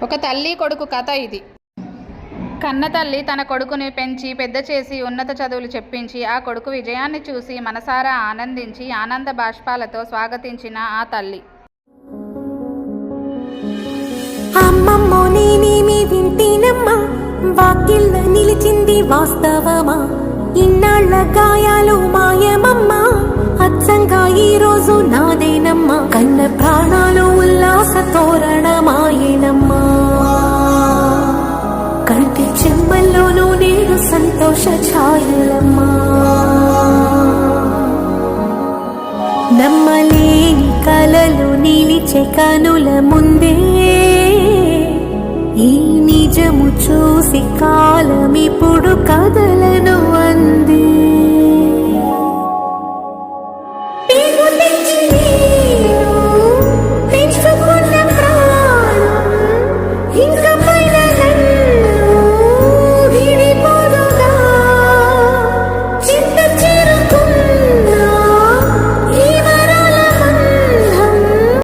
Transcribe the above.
ఒక తల్లి కొడుకు కథ ఇది. కన్న తల్లి తన కొడుకుని పెంచి పెద్ద చేసి ఉన్నత చదువులు చెప్పించి ఆ కొడుకు విజయాన్ని చూసి మనసారా ఆనందించి ఆనంద బాష్పాలతో స్వాగతించిన ఆ తల్లి. అమ్మమ్మో నేనేమి వింటేనమ్మా, వాకిళ్ళ నిలిచింది వాస్తవమా, ఇన్నాళ్ల గాయాలు మాయమమ్మా, అచ్చంగా ఈ రోజు నాదేనమ్మా, కన్న ప్రాణాలు ఉల్లాస తోరణమాయేనమ్మా, కంటి చెమ్మల్లోనూ నేడు సంతోష ఛాయలమ్మా, నమ్మలేని కలలు నిలిచే కనుల ముందే ఈ నిజము చూసి కాలమిప్పుడు కథలను అంది.